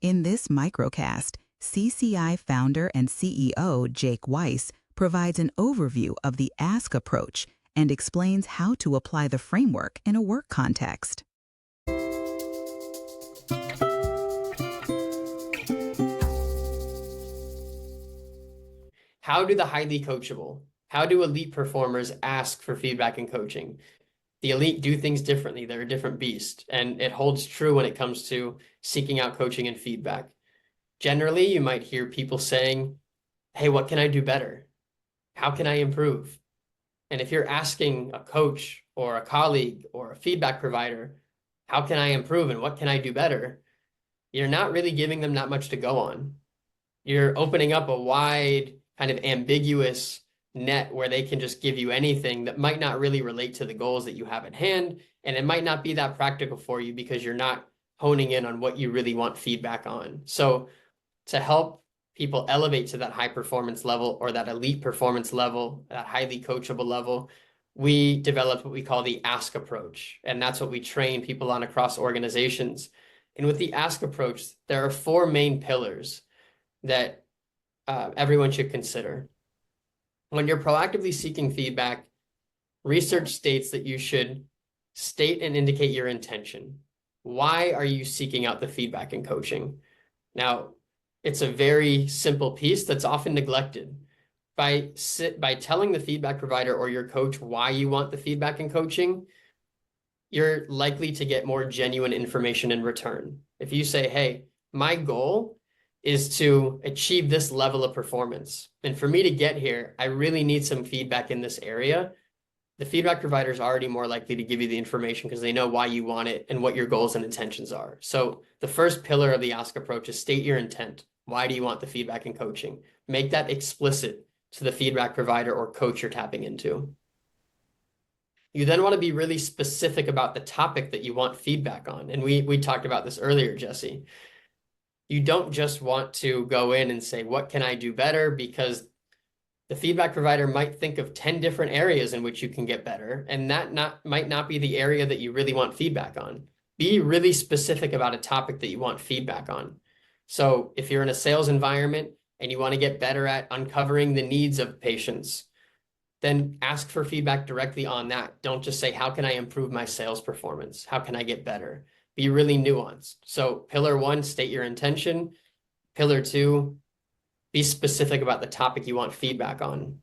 In this microcast, CCI founder and CEO Jake Weiss provides an overview of the ASK approach and explains how to apply the framework in a work context. How do the highly coachable, how do elite performers ask for feedback and coaching? The elite do things differently. They're a different beast, and it holds true when it comes to seeking out coaching and feedback. Generally, you might hear people saying, hey, what can I do better? How can I improve? And if you're asking a coach or a colleague or a feedback provider, how can I improve and what can I do better? You're not really giving them that much to go on. You're opening up a wide, kind of ambiguous net where they can just give you anything that might not really relate to the goals that you have at hand. And it might not be that practical for you because you're not honing in on what you really want feedback on. So to help people elevate to that high performance level or that elite performance level, that highly coachable level, we developed what we call the ASK approach. And that's what we train people on across organizations. And with the ASK approach, there are four main pillars that everyone should consider. When you're proactively seeking feedback, research states that you should state and indicate your intention. Why are you seeking out the feedback and coaching? Now, it's a very simple piece that's often neglected. By telling the feedback provider or your coach why you want the feedback and coaching, you're likely to get more genuine information in return. If you say, hey, my goal is to achieve this level of performance. And for me to get here, I really need some feedback in this area. The feedback provider is already more likely to give you the information because they know why you want it and what your goals and intentions are. So the first pillar of the ASK approach is state your intent. Why do you want the feedback and coaching? Make that explicit to the feedback provider or coach you're tapping into. You then want to be really specific about the topic that you want feedback on. And we talked about this earlier, Jesse. You don't just want to go in and say, what can I do better? Because the feedback provider might think of 10 different areas in which you can get better. And that might not be the area that you really want feedback on. Be really specific about a topic that you want feedback on. So if you're in a sales environment and you want to get better at uncovering the needs of patients, then ask for feedback directly on that. Don't just say, how can I improve my sales performance? How can I get better? Be really nuanced. So pillar one, state your intention. Pillar two, be specific about the topic you want feedback on.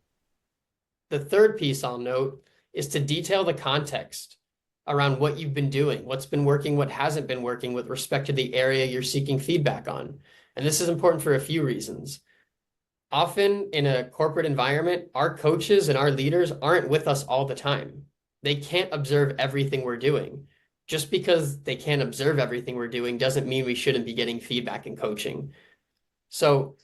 The third piece I'll note is to detail the context around what you've been doing, what's been working, what hasn't been working with respect to the area you're seeking feedback on. And this is important for a few reasons. Often in a corporate environment, our coaches and our leaders aren't with us all the time. They can't observe everything we're doing. Just because they can't observe everything we're doing doesn't mean we shouldn't be getting feedback and coaching. So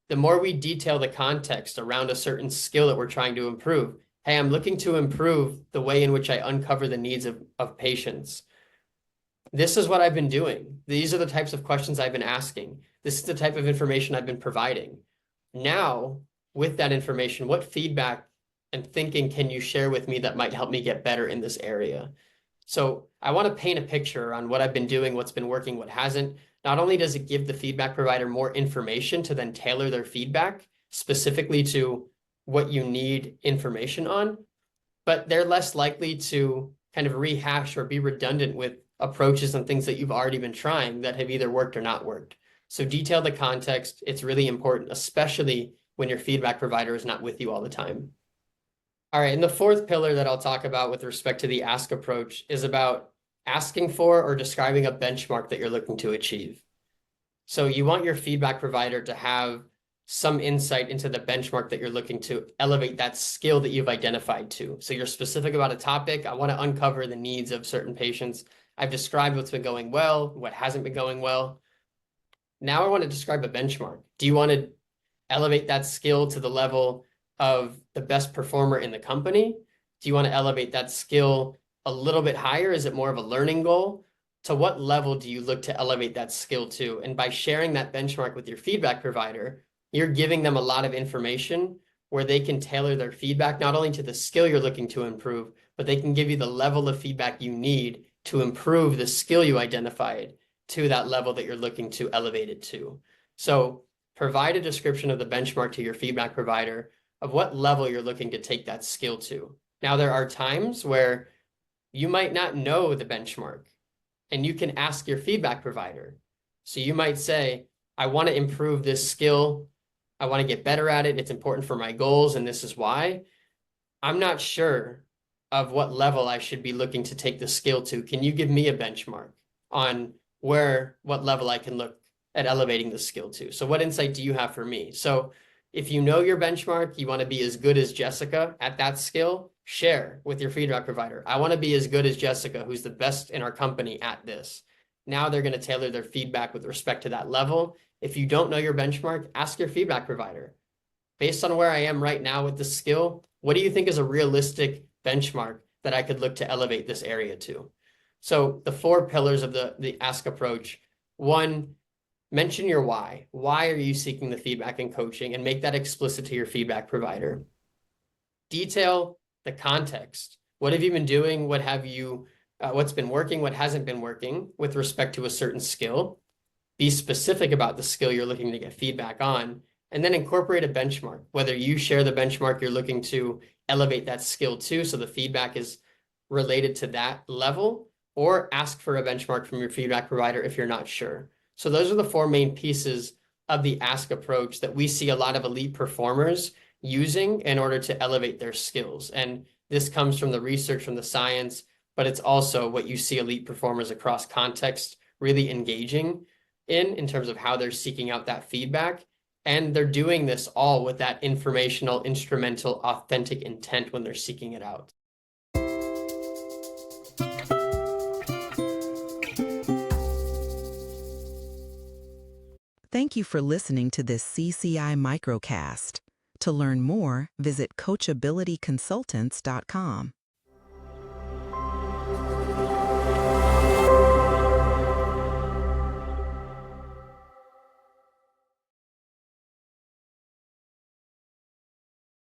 the more we detail the context around a certain skill that we're trying to improve, hey, I'm looking to improve the way in which I uncover the needs of patients. This is what I've been doing. These are the types of questions I've been asking. This is the type of information I've been providing. Now, with that information, what feedback and thinking can you share with me that might help me get better in this area? So I want to paint a picture on what I've been doing, what's been working, what hasn't. Not only does it give the feedback provider more information to then tailor their feedback specifically to what you need information on, but they're less likely to kind of rehash or be redundant with approaches and things that you've already been trying that have either worked or not worked. So detail the context. It's really important, especially when your feedback provider is not with you all the time. All right, and the fourth pillar that I'll talk about with respect to the ASK approach is about asking for or describing a benchmark that you're looking to achieve. So you want your feedback provider to have some insight into the benchmark that you're looking to elevate that skill that you've identified to. So you're specific about a topic. I want to uncover the needs of certain patients. I've described what's been going well, what hasn't been going well. Now I want to describe a benchmark. Do you want to elevate that skill to the level of the best performer in the company? Do you want to elevate that skill a little bit higher? Is it more of a learning goal? To what level do you look to elevate that skill to? And by sharing that benchmark with your feedback provider, you're giving them a lot of information where they can tailor their feedback, not only to the skill you're looking to improve, but they can give you the level of feedback you need to improve the skill you identified to that level that you're looking to elevate it to. So provide a description of the benchmark to your feedback provider of what level you're looking to take that skill to. Now, there are times where you might not know the benchmark and you can ask your feedback provider. So you might say, I want to improve this skill. I want to get better at it. It's important for my goals, and this is why. I'm not sure of what level I should be looking to take the skill to. Can you give me a benchmark on what level I can look at elevating the skill to? So what insight do you have for me? So if you know your benchmark, you want to be as good as Jessica at that skill, share with your feedback provider. I want to be as good as Jessica, who's the best in our company at this. Now they're going to tailor their feedback with respect to that level. If you don't know your benchmark, ask your feedback provider. Based on where I am right now with the skill, what do you think is a realistic benchmark that I could look to elevate this area to? So the 4 pillars of the ask approach. 1, mention your why. Why are you seeking the feedback and coaching, and make that explicit to your feedback provider. Detail the context. What have you been doing? What have you, what's been working? What hasn't been working with respect to a certain skill? Be specific about the skill you're looking to get feedback on, and then incorporate a benchmark, whether you share the benchmark you're looking to elevate that skill to, so the feedback is related to that level, or ask for a benchmark from your feedback provider if you're not sure. So those are the 4 main pieces of the ask approach that we see a lot of elite performers using in order to elevate their skills. And this comes from the research, from the science, but it's also what you see elite performers across context really engaging in terms of how they're seeking out that feedback. And they're doing this all with that informational, instrumental, authentic intent when they're seeking it out. Thank you for listening to this CCI Microcast. To learn more, visit coachabilityconsultants.com.